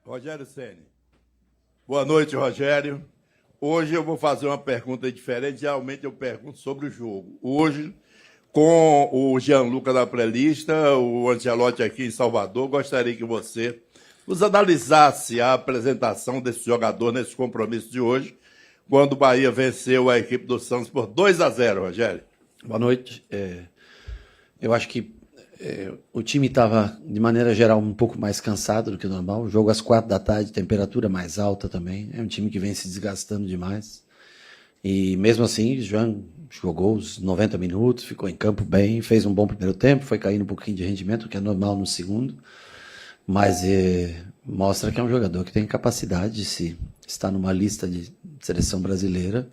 Rogério Ceni. Boa noite, Rogério. Hoje eu vou fazer uma pergunta diferente. Geralmente eu pergunto sobre o jogo. Hoje, com o Gianluca da pré-lista, o Ancelotti aqui em Salvador, gostaria que você nos analisasse a apresentação desse jogador nesse compromisso de hoje, quando o Bahia venceu a equipe do Santos por 2-0, Rogério. Boa noite. Eu acho que o time estava, de maneira geral, um pouco mais cansado do que o normal. O jogo às 4 da tarde, temperatura mais alta também. É um time que vem se desgastando demais. E mesmo assim, o João jogou os 90 minutos, ficou em campo bem, fez um bom primeiro tempo, foi caindo um pouquinho de rendimento, o que é normal no segundo. Mas mostra que é um jogador que tem capacidade de se estar numa lista de seleção brasileira.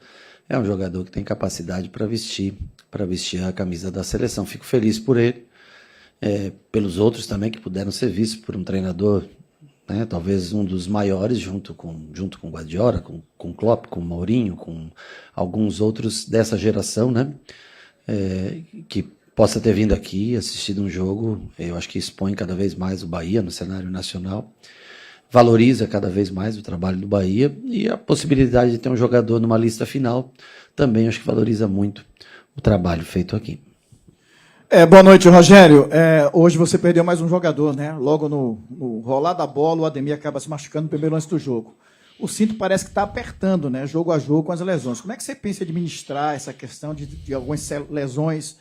É um jogador que tem capacidade para vestir a camisa da seleção. Fico feliz por ele. Pelos outros também que puderam ser vistos por um treinador, né, talvez um dos maiores, junto com o Guardiola, com o Klopp, com o Mourinho, com alguns outros dessa geração, né, que possa ter vindo aqui, assistido um jogo. Eu acho que expõe cada vez mais o Bahia no cenário nacional, valoriza cada vez mais o trabalho do Bahia, e a possibilidade de ter um jogador numa lista final também acho que valoriza muito o trabalho feito aqui. Boa noite, Rogério. Hoje você perdeu mais um jogador, né? Logo no rolar da bola, o Ademir acaba se machucando no primeiro lance do jogo. O cinto parece que está apertando, né? Jogo a jogo com as lesões. Como é que você pensa em administrar essa questão de algumas lesões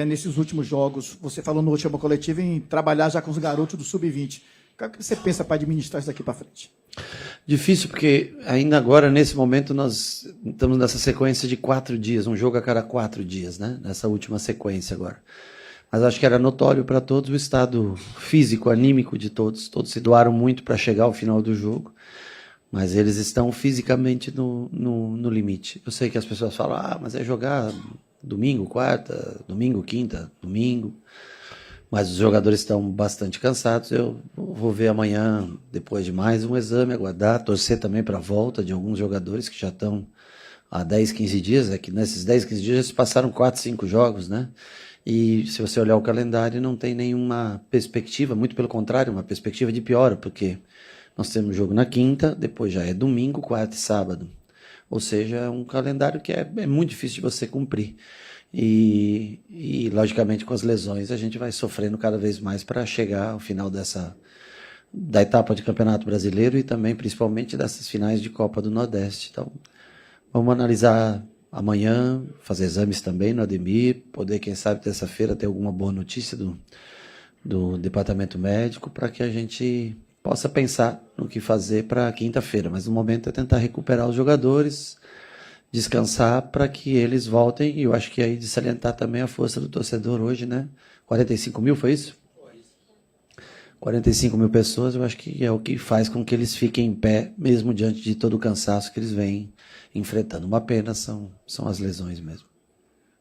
nesses últimos jogos? Você falou no último coletivo em trabalhar já com os garotos do Sub-20. O que você pensa para administrar isso daqui para frente? Difícil, porque ainda agora, nesse momento, nós estamos nessa sequência de 4 dias, um jogo a cada 4 dias, né? Nessa última sequência agora. Mas acho que era notório para todos o estado físico, anímico de todos. Todos se doaram muito para chegar ao final do jogo, mas eles estão fisicamente no limite. Eu sei que as pessoas falam, mas é jogar domingo, quarta, domingo, quinta, domingo. Mas os jogadores estão bastante cansados. Eu vou ver amanhã, depois de mais um exame, aguardar, torcer também para a volta de alguns jogadores que já estão há 10, 15 dias. Que nesses 10, 15 dias já se passaram 4, 5 jogos, né? E se você olhar o calendário, não tem nenhuma perspectiva, muito pelo contrário, uma perspectiva de piora, porque nós temos jogo na quinta, depois já é domingo, quarta e sábado. Ou seja, é um calendário que é muito difícil de você cumprir. E logicamente, com as lesões, a gente vai sofrendo cada vez mais para chegar ao final da etapa de Campeonato Brasileiro e também, principalmente, dessas finais de Copa do Nordeste. Então, vamos analisar amanhã, fazer exames também no Ademir, poder, quem sabe, terça-feira ter alguma boa notícia do departamento médico, para que a gente possa pensar no que fazer para quinta-feira. Mas no momento é tentar recuperar os jogadores, descansar para que eles voltem. E eu acho que aí de salientar também a força do torcedor hoje, né? 45 mil, foi isso? 45 mil pessoas, eu acho que é o que faz com que eles fiquem em pé, mesmo diante de todo o cansaço que eles vêm enfrentando. Uma pena são as lesões mesmo.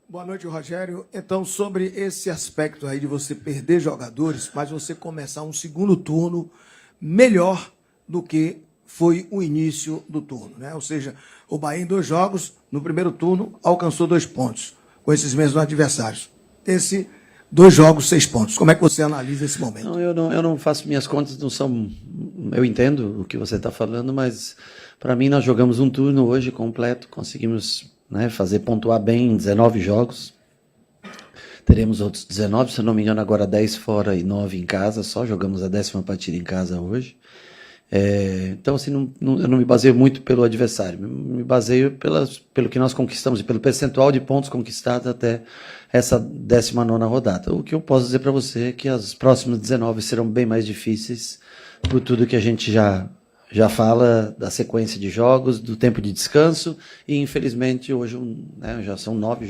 Boa noite, Rogério. Então, sobre esse aspecto aí de você perder jogadores, mas você começar um segundo turno melhor do que foi o início do turno, né? Ou seja, o Bahia em 2 jogos, no primeiro turno, alcançou 2 pontos com esses mesmos adversários. 2 jogos, 6 pontos. Como é que você analisa esse momento? Não, eu não faço minhas contas, não são... Eu entendo o que você está falando, mas para mim nós jogamos um turno hoje completo, conseguimos, né, pontuar bem em 19 jogos. Teremos outros 19, se eu não me engano, agora 10 fora e 9 em casa, só jogamos a 10ª partida em casa hoje. Então, assim, eu não me baseio muito pelo adversário, me baseio pelo que nós conquistamos e pelo percentual de pontos conquistados até essa 19ª rodada. O que eu posso dizer para você é que as próximas 19 serão bem mais difíceis por tudo que a gente já fala da sequência de jogos, do tempo de descanso, e infelizmente hoje já são 9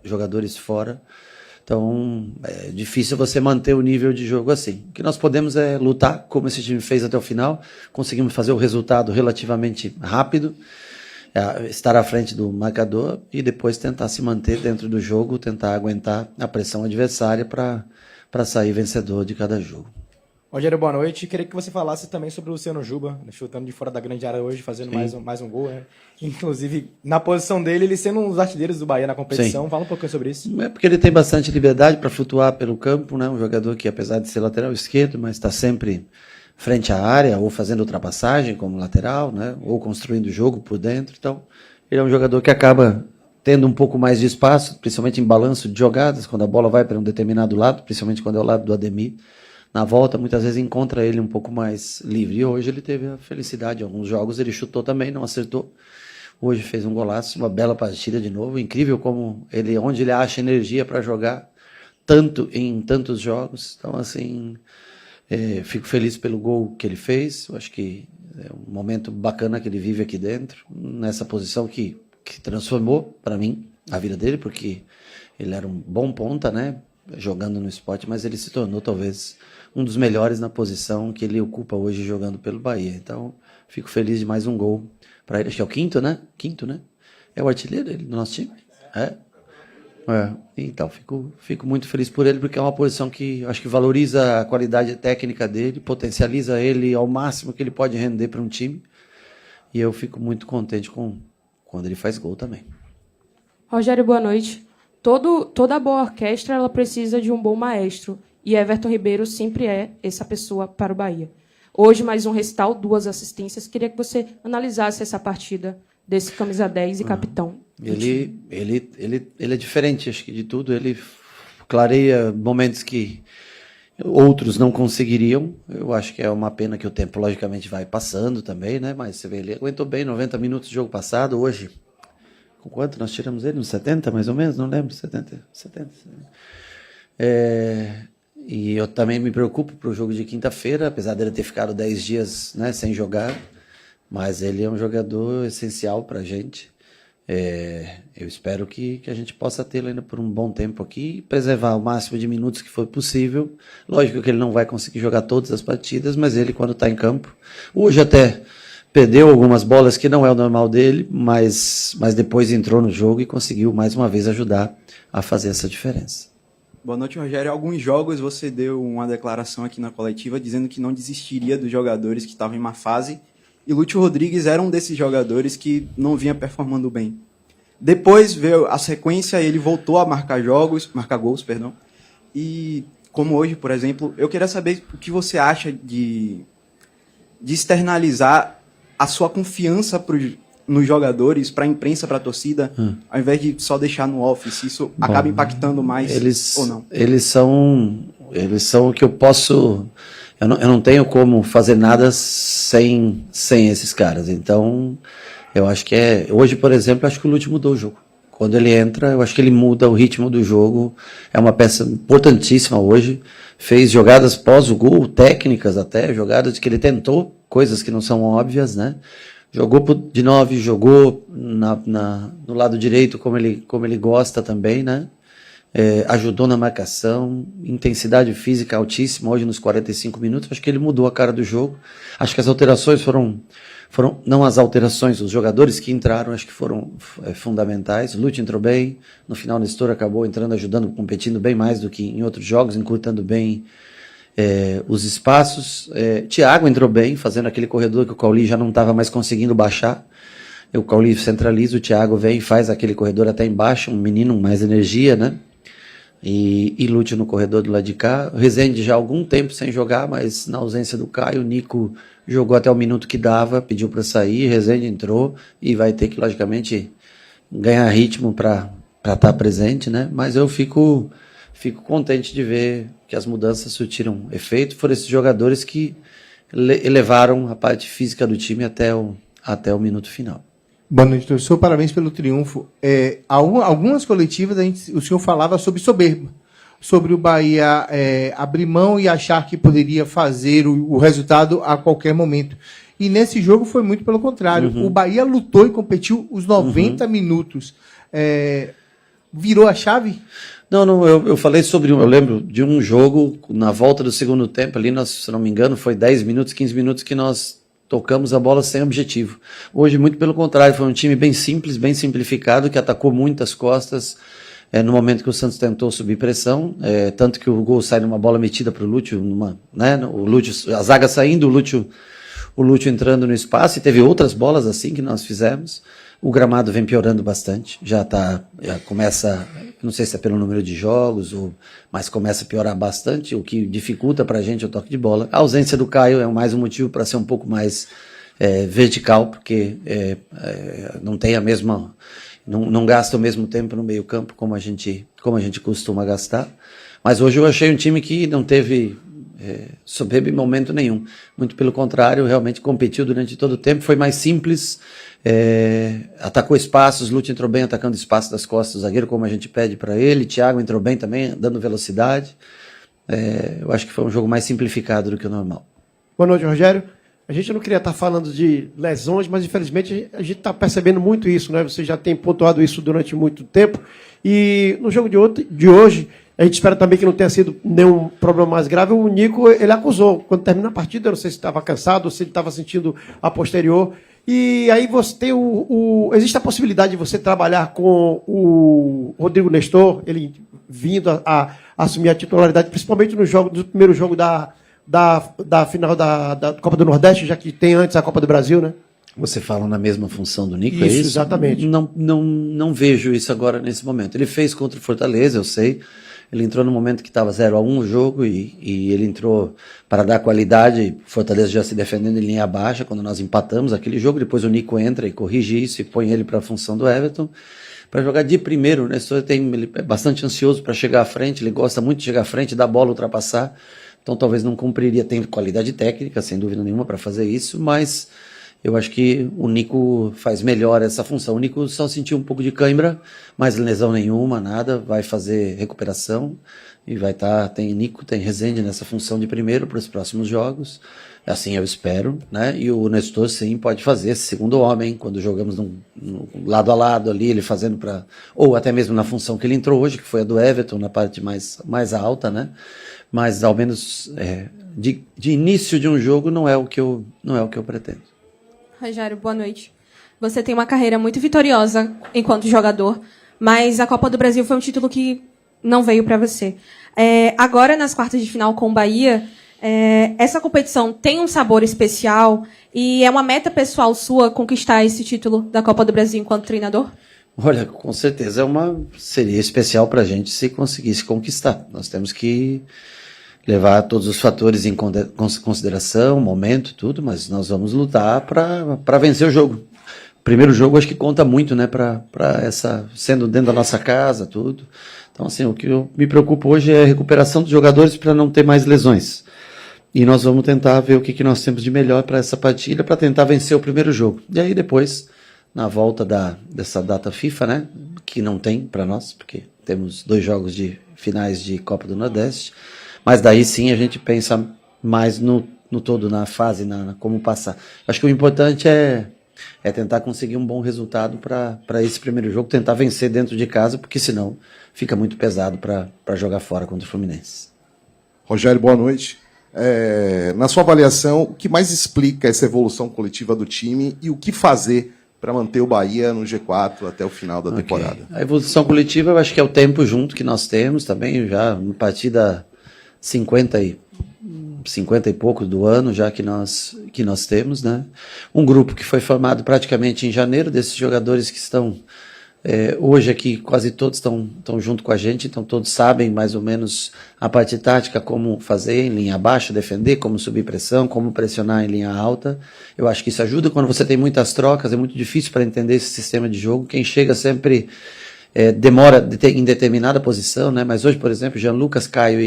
jogadores fora. Então, é difícil você manter o nível de jogo assim. O que nós podemos é lutar, como esse time fez até o final. Conseguimos fazer o resultado relativamente rápido, estar à frente do marcador e depois tentar se manter dentro do jogo, tentar aguentar a pressão adversária para sair vencedor de cada jogo. Rogério, boa noite. Queria que você falasse também sobre o Luciano Juba, chutando de fora da grande área hoje, fazendo mais um gol, né? Inclusive, na posição dele, ele sendo um dos artilheiros do Bahia na competição. Sim. Fala um pouquinho sobre isso. É porque ele tem bastante liberdade para flutuar pelo campo, né? Um jogador que, apesar de ser lateral esquerdo, mas está sempre frente à área, ou fazendo ultrapassagem como lateral, né? Ou construindo o jogo por dentro. Então, ele é um jogador que acaba tendo um pouco mais de espaço, principalmente em balanço de jogadas, quando a bola vai para um determinado lado, principalmente quando é o lado do Ademir. Na volta, muitas vezes encontra ele um pouco mais livre. E hoje ele teve a felicidade. Em alguns jogos ele chutou também, não acertou. Hoje fez um golaço, uma bela partida de novo. Incrível como onde ele acha energia para jogar tanto em tantos jogos. Então, assim, fico feliz pelo gol que ele fez. Eu acho que é um momento bacana que ele vive aqui dentro, nessa posição que transformou, para mim, a vida dele, porque ele era um bom ponta, né, jogando no Sport, mas ele se tornou, talvez, um dos melhores na posição que ele ocupa hoje jogando pelo Bahia. Então, fico feliz de mais um gol para ele. Acho que é o quinto, né? É o artilheiro dele, do nosso time. Então, fico muito feliz por ele, porque é uma posição que acho que valoriza a qualidade técnica dele, potencializa ele ao máximo que ele pode render para um time. E eu fico muito contente quando ele faz gol também. Rogério, boa noite. Toda boa orquestra ela precisa de um bom maestro, e Everton Ribeiro sempre é essa pessoa para o Bahia. Hoje, mais um recital, 2 assistências. Queria que você analisasse essa partida desse camisa 10 e capitão. Ele é diferente, acho que de tudo. Ele clareia momentos que outros não conseguiriam. Eu acho que é uma pena que o tempo, logicamente, vai passando também, né? Mas você vê, ele aguentou bem 90 minutos do jogo passado. Hoje, com quanto nós tiramos ele? Uns 70, mais ou menos? Não lembro, 70. E eu também me preocupo para o jogo de quinta-feira, apesar dele ter ficado 10 dias, né, sem jogar. Mas ele é um jogador essencial para a gente. Eu espero que a gente possa tê-lo ainda por um bom tempo aqui e preservar o máximo de minutos que for possível. Lógico que ele não vai conseguir jogar todas as partidas, mas ele, quando está em campo, hoje até perdeu algumas bolas que não é o normal dele, mas depois entrou no jogo e conseguiu mais uma vez ajudar a fazer essa diferença. Boa noite, Rogério. Alguns jogos você deu uma declaração aqui na coletiva dizendo que não desistiria dos jogadores que estavam em má fase. E Lúcio Rodrigues era um desses jogadores que não vinha performando bem. Depois veio a sequência, ele voltou a marcar gols. E como hoje, por exemplo, eu queria saber o que você acha de externalizar a sua confiança nos jogadores, para a imprensa, para a torcida, ao invés de só deixar no off, se isso acaba impactando mais ou não. Eles são o que eu posso... Eu não tenho como fazer nada sem esses caras. Então, eu acho que hoje, por exemplo, acho que o Lúcio mudou o jogo. Quando ele entra, eu acho que ele muda o ritmo do jogo. É uma peça importantíssima hoje. Fez jogadas pós o gol, técnicas até, jogadas que ele tentou, coisas que não são óbvias, né? Jogou de 9, jogou no lado direito como ele gosta também, né? Ajudou na marcação, intensidade física altíssima hoje nos 45 minutos. Acho que ele mudou a cara do jogo. Acho que as alterações foram não as alterações, os jogadores que entraram acho que foram fundamentais. O Lúcio entrou bem, no final Nestor acabou entrando, ajudando, competindo bem mais do que em outros jogos, encurtando bem os espaços. Thiago entrou bem, fazendo aquele corredor que o Cauli já não estava mais conseguindo baixar. O Cauli centraliza, o Thiago vem e faz aquele corredor até embaixo, um menino, mais energia, né? E Lúcio no corredor do lado de cá. Rezende já há algum tempo sem jogar, mas na ausência do Caio, o Nico jogou até o minuto que dava, pediu para sair, Rezende entrou e vai ter que, logicamente, ganhar ritmo para estar presente, né? Mas eu fico contente de ver que as mudanças surtiram efeito. Foram esses jogadores que elevaram a parte física do time até o minuto final. Boa noite, professor. Parabéns pelo triunfo. Algumas coletivas o senhor falava sobre soberba, sobre o Bahia abrir mão e achar que poderia fazer o resultado a qualquer momento. E nesse jogo foi muito pelo contrário. O Bahia lutou e competiu os 90 minutos. Virou a chave? Não, eu falei eu lembro de um jogo, na volta do segundo tempo, ali, se não me engano, foi 10 minutos, 15 minutos que nós tocamos a bola sem objetivo. Hoje, muito pelo contrário, foi um time bem simples, bem simplificado, que atacou muitas costas no momento que o Santos tentou subir pressão, tanto que o gol sai numa bola metida para o Lúcio, a zaga saindo, o Lúcio entrando no espaço, e teve outras bolas assim que nós fizemos. O gramado vem piorando bastante, já começa, não sei se é pelo número de jogos, mas começa a piorar bastante, o que dificulta pra gente o toque de bola. A ausência do Caio é mais um motivo para ser um pouco mais vertical, porque não tem a mesma, não gasta o mesmo tempo no meio campo como a gente costuma gastar. Mas hoje eu achei um time que não teve soberba em momento nenhum. Muito pelo contrário, realmente competiu durante todo o tempo, foi mais simples, atacou espaços, Lúcio entrou bem atacando espaço das costas do zagueiro, como a gente pede para ele, Thiago entrou bem também, dando velocidade. Eu acho que foi um jogo mais simplificado do que o normal. Boa noite, Rogério. A gente não queria estar falando de lesões, mas infelizmente a gente está percebendo muito isso, né? Você já tem pontuado isso durante muito tempo. E no jogo de hoje, a gente espera também que não tenha sido nenhum problema mais grave. O Nico, ele acusou, quando termina a partida, eu não sei se estava cansado ou se ele estava sentindo a posterior. E aí você tem existe a possibilidade de você trabalhar com o Rodrigo Nestor, ele vindo a assumir a titularidade, principalmente no primeiro jogo da final da Copa do Nordeste, já que tem antes a Copa do Brasil, né? Você fala na mesma função do Nico, Isso, é isso? Exatamente. Não vejo isso agora nesse momento. Ele fez contra o Fortaleza, eu sei. Ele entrou no momento que estava 0-1 o jogo e ele entrou para dar qualidade. Fortaleza já se defendendo em linha baixa quando nós empatamos aquele jogo. Depois o Nico entra e corrige isso e põe ele para a função do Everton. Para jogar de primeiro, né? Ele é bastante ansioso para chegar à frente, ele gosta muito de chegar à frente, dar bola, ultrapassar. Então talvez não cumpriria, tem qualidade técnica, sem dúvida nenhuma, para fazer isso, mas eu acho que o Nico faz melhor essa função. O Nico só sentiu um pouco de cãibra, mas lesão nenhuma, nada, vai fazer recuperação e vai estar, tem Nico, tem Rezende nessa função de primeiro para os próximos jogos, assim eu espero, né? E o Nestor sim pode fazer esse segundo homem, quando jogamos lado a lado ali, ele fazendo ou até mesmo na função que ele entrou hoje, que foi a do Everton, na parte mais alta, né? Mas ao menos de início de um jogo não é o que eu pretendo. Rogério, boa noite. Você tem uma carreira muito vitoriosa enquanto jogador, mas a Copa do Brasil foi um título que não veio para você. Agora, nas quartas de final com o Bahia, essa competição tem um sabor especial e é uma meta pessoal sua conquistar esse título da Copa do Brasil enquanto treinador? Olha, com certeza seria especial para a gente se conseguisse conquistar. Nós temos que levar todos os fatores em consideração, momento, tudo, mas nós vamos lutar para vencer o jogo. O primeiro jogo acho que conta muito, né, sendo dentro da nossa casa, tudo. Então, assim, o que eu me preocupo hoje é a recuperação dos jogadores para não ter mais lesões. E nós vamos tentar ver o que nós temos de melhor para essa partida, para tentar vencer o primeiro jogo. E aí depois, na volta dessa data FIFA, né, que não tem para nós, porque temos 2 jogos de finais de Copa do Nordeste, mas daí sim a gente pensa mais no todo, na fase, na como passar. Acho que o importante é tentar conseguir um bom resultado para esse primeiro jogo, tentar vencer dentro de casa, porque senão fica muito pesado para jogar fora contra o Fluminense. Rogério, boa noite. Na sua avaliação, o que mais explica essa evolução coletiva do time e o que fazer para manter o Bahia no G4 até o final da temporada? A evolução coletiva, eu acho que é o tempo junto que nós temos também, já no partida 50 e pouco do ano já que nós temos, né? Um grupo que foi formado praticamente em janeiro, desses jogadores que estão hoje aqui, quase todos estão junto com a gente, então todos sabem mais ou menos a parte tática, como fazer em linha baixa, defender, como subir pressão, como pressionar em linha alta. Eu acho que isso ajuda quando você tem muitas trocas, é muito difícil para entender esse sistema de jogo. Quem chega sempre demora em determinada posição, né? Mas hoje, por exemplo, Jean Lucas, Caio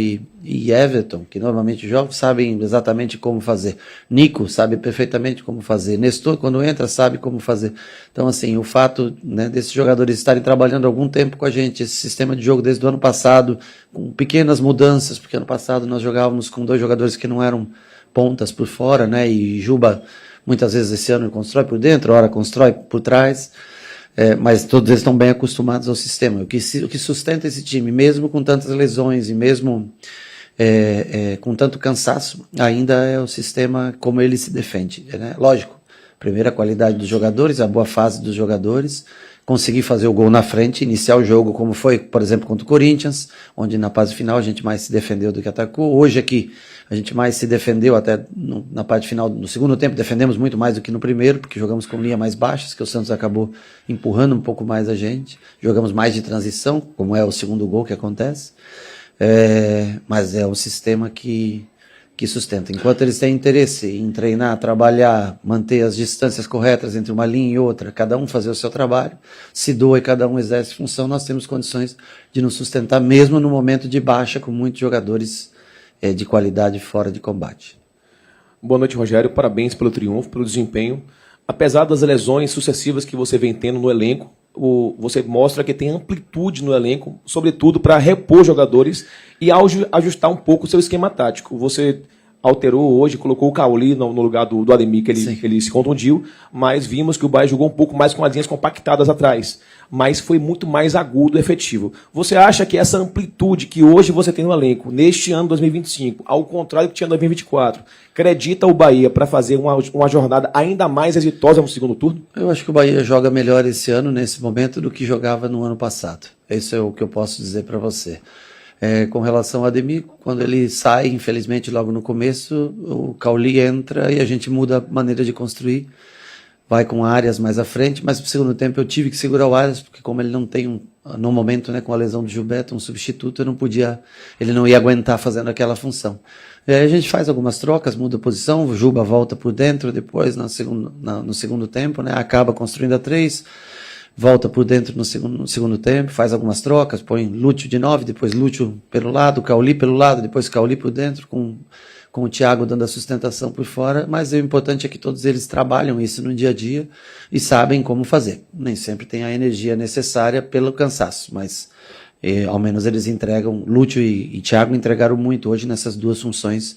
e Everton, que normalmente jogam, sabem exatamente como fazer. Nico sabe perfeitamente como fazer. Nestor, quando entra, sabe como fazer. Então, assim, o fato, né, desses jogadores estarem trabalhando algum tempo com a gente, esse sistema de jogo desde o ano passado, com pequenas mudanças, porque ano passado nós jogávamos com 2 jogadores que não eram pontas por fora, né? E Juba, muitas vezes esse ano, constrói por dentro, ora constrói por trás. Mas todos eles estão bem acostumados ao sistema. O que sustenta esse time, mesmo com tantas lesões e mesmo com tanto cansaço, ainda é o sistema como ele se defende, né? Lógico, primeiro a qualidade dos jogadores, a boa fase dos jogadores, conseguir fazer o gol na frente, iniciar o jogo como foi, por exemplo, contra o Corinthians, onde na fase final a gente mais se defendeu do que atacou. Hoje aqui a gente mais se defendeu, até na parte final, no segundo tempo defendemos muito mais do que no primeiro, porque jogamos com linha mais baixas, que o Santos acabou empurrando um pouco mais a gente. Jogamos mais de transição, como é o segundo gol que acontece. Mas é um sistema que sustenta. Enquanto eles têm interesse em treinar, trabalhar, manter as distâncias corretas entre uma linha e outra, cada um fazer o seu trabalho, se doa e cada um exerce função, nós temos condições de nos sustentar mesmo no momento de baixa, com muitos jogadores de qualidade fora de combate. Boa noite, Rogério. Parabéns pelo triunfo, pelo desempenho. Apesar das lesões sucessivas que você vem tendo no elenco, você mostra que tem amplitude no elenco, sobretudo para repor jogadores e ajustar um pouco o seu esquema tático. Você alterou hoje, colocou o Cauli no lugar do Ademir, que ele se contundiu, mas vimos que o Bahia jogou um pouco mais com as linhas compactadas atrás, mas foi muito mais agudo e efetivo. Você acha que essa amplitude que hoje você tem no elenco, neste ano 2025, ao contrário que tinha em 2024, acredita o Bahia para fazer uma jornada ainda mais exitosa no segundo turno? Eu acho que o Bahia joga melhor esse ano, nesse momento, do que jogava no ano passado. Isso é o que eu posso dizer para você. Com relação ao Ademir, quando ele sai, infelizmente, logo no começo, o Cauli entra e a gente muda a maneira de construir, vai com Arias mais à frente, mas no segundo tempo eu tive que segurar o Arias, porque como ele não tem, no momento, com a lesão do Gilberto, um substituto, ele não ia aguentar fazendo aquela função. E aí a gente faz algumas trocas, muda a posição, o Juba volta por dentro, depois no segundo tempo, acaba construindo a 3, volta por dentro no segundo tempo, faz algumas trocas, põe Lúcio de 9, depois Lúcio pelo lado, Cauli pelo lado, depois Cauli por dentro, com o Thiago dando a sustentação por fora, mas o importante é que todos eles trabalham isso no dia a dia e sabem como fazer. Nem sempre tem a energia necessária pelo cansaço, mas ao menos eles entregam, Lúcio e Thiago entregaram muito hoje nessas duas funções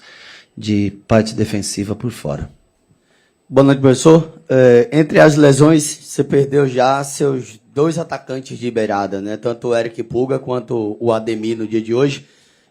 de parte defensiva por fora. Boa noite, professor. Entre as lesões, você perdeu já seus 2 atacantes de beirada, né? Tanto o Eric Pulga quanto o Ademir no dia de hoje.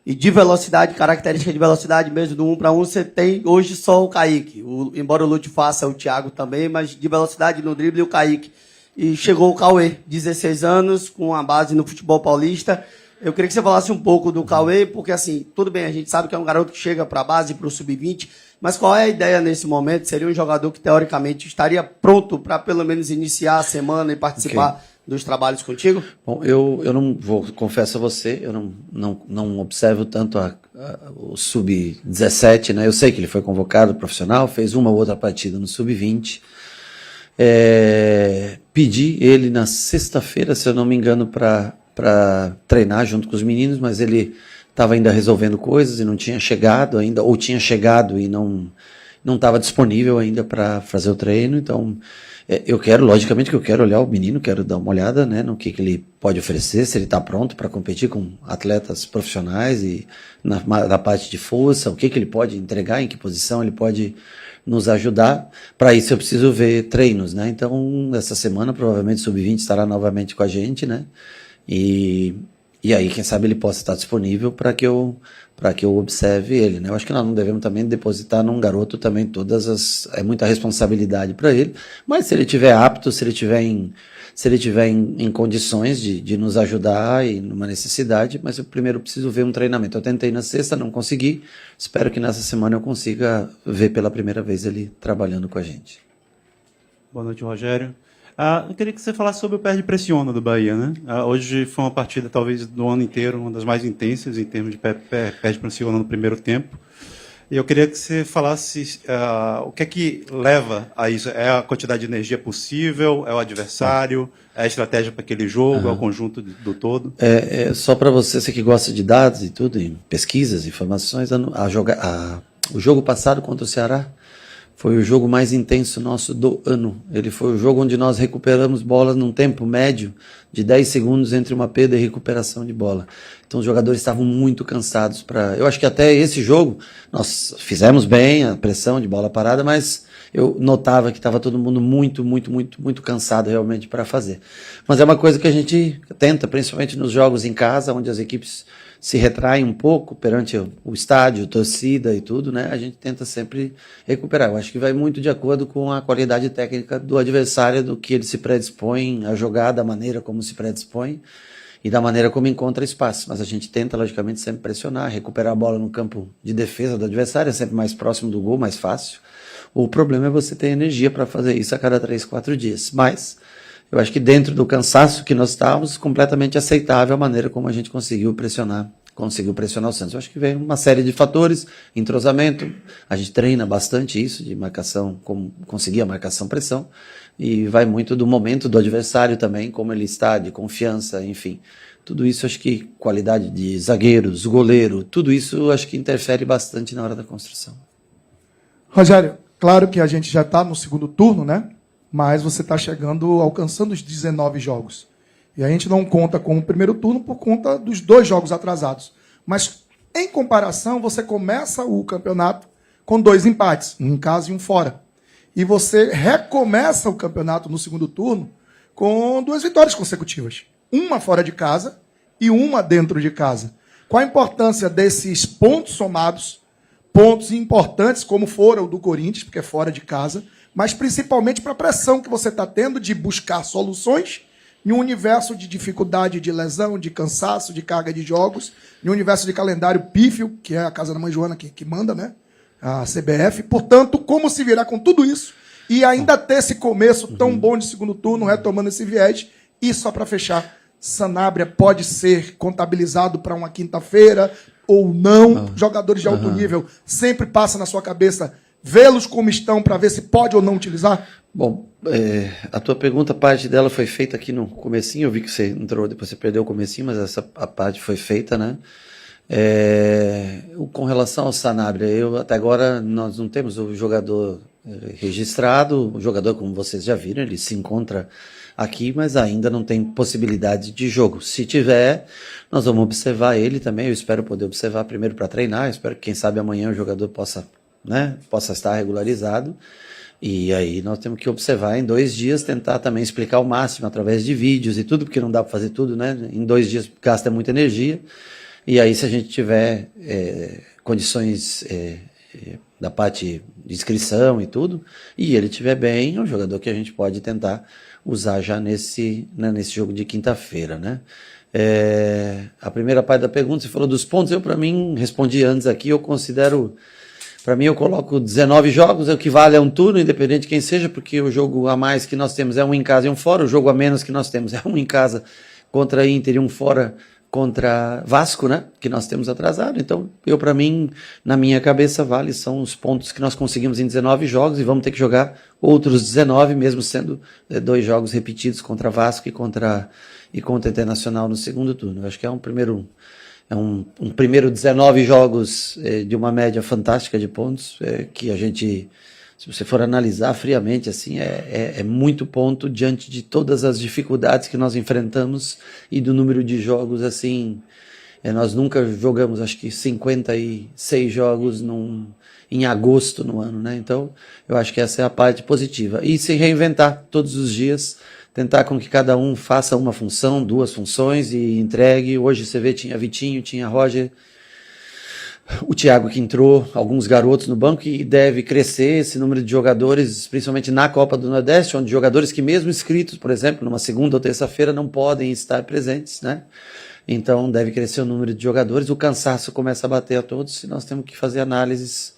E de velocidade, característica de velocidade mesmo, do 1 para 1, você tem hoje só o Kaique. Embora o Lúcio faça, o Thiago também, mas de velocidade no drible, o Kaique. E chegou o Cauê, 16 anos, com a base no futebol paulista. Eu queria que você falasse um pouco do Cauê, porque assim, tudo bem, a gente sabe que é um garoto que chega para a base, para o sub-20, mas qual é a ideia nesse momento? Seria um jogador que, teoricamente, estaria pronto para, pelo menos, iniciar a semana e participar dos trabalhos contigo? Bom, eu não vou, confesso a você, eu não observo tanto o sub-17, né? Eu sei que ele foi convocado profissional, fez uma ou outra partida no sub-20. Pedi ele na sexta-feira, se eu não me engano, para treinar junto com os meninos, mas ele estava ainda resolvendo coisas e não tinha chegado ainda, ou tinha chegado e não estava disponível ainda para fazer o treino. Então, logicamente que eu quero olhar o menino, quero dar uma olhada, né, no que ele pode oferecer, se ele está pronto para competir com atletas profissionais e na parte de força, o que ele pode entregar, em que posição ele pode nos ajudar. Para isso eu preciso ver treinos, né? Então, essa semana provavelmente o Sub-20 estará novamente com a gente, né? E aí, quem sabe ele possa estar disponível para que eu observe ele, né? Eu acho que nós não devemos também depositar num garoto também é muita responsabilidade para ele, mas se ele estiver apto, se ele estiver em condições de nos ajudar e numa necessidade, mas eu primeiro preciso ver um treinamento. Eu tentei na sexta, não consegui, espero que nessa semana eu consiga ver pela primeira vez ele trabalhando com a gente. Boa noite, Rogério. Eu queria que você falasse sobre o perde-pressiona do Bahia, né? Hoje foi uma partida, talvez, do ano inteiro, uma das mais intensas em termos de perde-pressiona no primeiro tempo. E eu queria que você falasse o que é que leva a isso. É a quantidade de energia possível? É o adversário? É a estratégia para aquele jogo? É o conjunto do todo? Só para você que gosta de dados e tudo, e pesquisas, informações, o jogo passado contra o Ceará foi o jogo mais intenso nosso do ano. Ele foi o jogo onde nós recuperamos bolas num tempo médio de 10 segundos entre uma perda e recuperação de bola. Então os jogadores estavam muito cansados. Eu acho que até esse jogo nós fizemos bem a pressão de bola parada, mas eu notava que estava todo mundo muito cansado realmente para fazer. Mas é uma coisa que a gente tenta, principalmente nos jogos em casa, onde as equipes se retrai um pouco perante o estádio, torcida e tudo, né? A gente tenta sempre recuperar. Eu acho que vai muito de acordo com a qualidade técnica do adversário, do que ele se predispõe a jogar, da maneira como se predispõe e da maneira como encontra espaço. Mas a gente tenta, logicamente, sempre pressionar, recuperar a bola no campo de defesa do adversário, é sempre mais próximo do gol, mais fácil. O problema é você ter energia para fazer isso a cada 3, 4 dias. Mas eu acho que dentro do cansaço que nós estávamos, completamente aceitável a maneira como a gente conseguiu pressionar o Santos. Eu acho que vem uma série de fatores, entrosamento, a gente treina bastante isso, de marcação, como conseguir a marcação-pressão, e vai muito do momento do adversário também, como ele está, de confiança, enfim. Tudo isso, acho que qualidade de zagueiros, goleiro, tudo isso acho que interfere bastante na hora da construção. Rogério, claro que a gente já está no segundo turno, né? Mas você está chegando, alcançando os 19 jogos. E a gente não conta com o primeiro turno por conta dos 2 jogos atrasados. Mas, em comparação, você começa o campeonato com 2 empates, um em casa e um fora. E você recomeça o campeonato no segundo turno com 2 vitórias consecutivas. Uma fora de casa e uma dentro de casa. Qual a importância desses pontos somados, pontos importantes, como foram o do Corinthians, porque é fora de casa, mas principalmente para a pressão que você está tendo de buscar soluções em um universo de dificuldade, de lesão, de cansaço, de carga de jogos, em um universo de calendário pífio, que é a Casa da Mãe Joana que manda, né? A CBF. Portanto, como se virar com tudo isso e ainda ter esse começo tão bom de segundo turno, retomando esse viés, e só para fechar, Sanabria pode ser contabilizado para uma quinta-feira ou não? Jogadores de alto nível, sempre passa na sua cabeça vê-los como estão para ver se pode ou não utilizar? Bom, a tua pergunta, parte dela foi feita aqui no comecinho, eu vi que você entrou, depois você perdeu o comecinho, mas a parte foi feita, né? Com relação ao Sanabria, até agora nós não temos o jogador registrado, o jogador, como vocês já viram, ele se encontra aqui, mas ainda não tem possibilidade de jogo. Se tiver, nós vamos observar ele também, eu espero poder observar primeiro para treinar, eu espero que quem sabe amanhã o jogador possa estar regularizado, e aí nós temos que observar em 2 dias, tentar também explicar o máximo através de vídeos e tudo, porque não dá para fazer tudo, né? Em 2 dias gasta muita energia, e aí se a gente tiver condições da parte de inscrição e tudo, e ele estiver bem, é um jogador que a gente pode tentar usar já nesse jogo de quinta-feira, né? A primeira parte da pergunta, você falou dos pontos, eu para mim, respondi antes aqui, eu considero... Para mim, eu coloco 19 jogos, o que vale é um turno, independente de quem seja, porque o jogo a mais que nós temos é um em casa e um fora, o jogo a menos que nós temos é um em casa contra Inter e um fora contra Vasco, né? Que nós temos atrasado. Então, para mim, na minha cabeça, são os pontos que nós conseguimos em 19 jogos e vamos ter que jogar outros 19, mesmo sendo 2 jogos repetidos contra Vasco e contra Internacional no segundo turno. Eu acho que é um primeiro 19 jogos de uma média fantástica de pontos, que a gente, se você for analisar friamente, assim, é muito ponto diante de todas as dificuldades que nós enfrentamos e do número de jogos, assim, nós nunca jogamos, acho que 56 jogos em agosto no ano, né? Então, eu acho que essa é a parte positiva. E se reinventar todos os dias, tentar com que cada um faça uma função, 2 funções e entregue. Hoje você vê, tinha Vitinho, tinha Roger, o Thiago que entrou, alguns garotos no banco, e deve crescer esse número de jogadores, principalmente na Copa do Nordeste, onde jogadores que mesmo inscritos, por exemplo, numa segunda ou terça-feira não podem estar presentes, né? Então deve crescer o número de jogadores, o cansaço começa a bater a todos e nós temos que fazer análises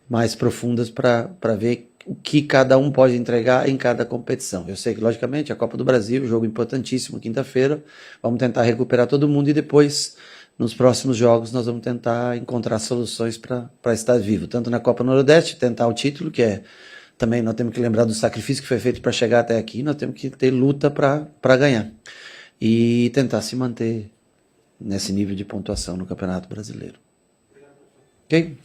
mais profundas para ver o que cada um pode entregar em cada competição. Eu sei que, logicamente, a Copa do Brasil, jogo importantíssimo, quinta-feira, vamos tentar recuperar todo mundo e depois, nos próximos jogos, nós vamos tentar encontrar soluções para estar vivo. Tanto na Copa Nordeste, tentar o título, que também nós temos que lembrar do sacrifício que foi feito para chegar até aqui, nós temos que ter luta para ganhar. E tentar se manter nesse nível de pontuação no Campeonato Brasileiro. Ok?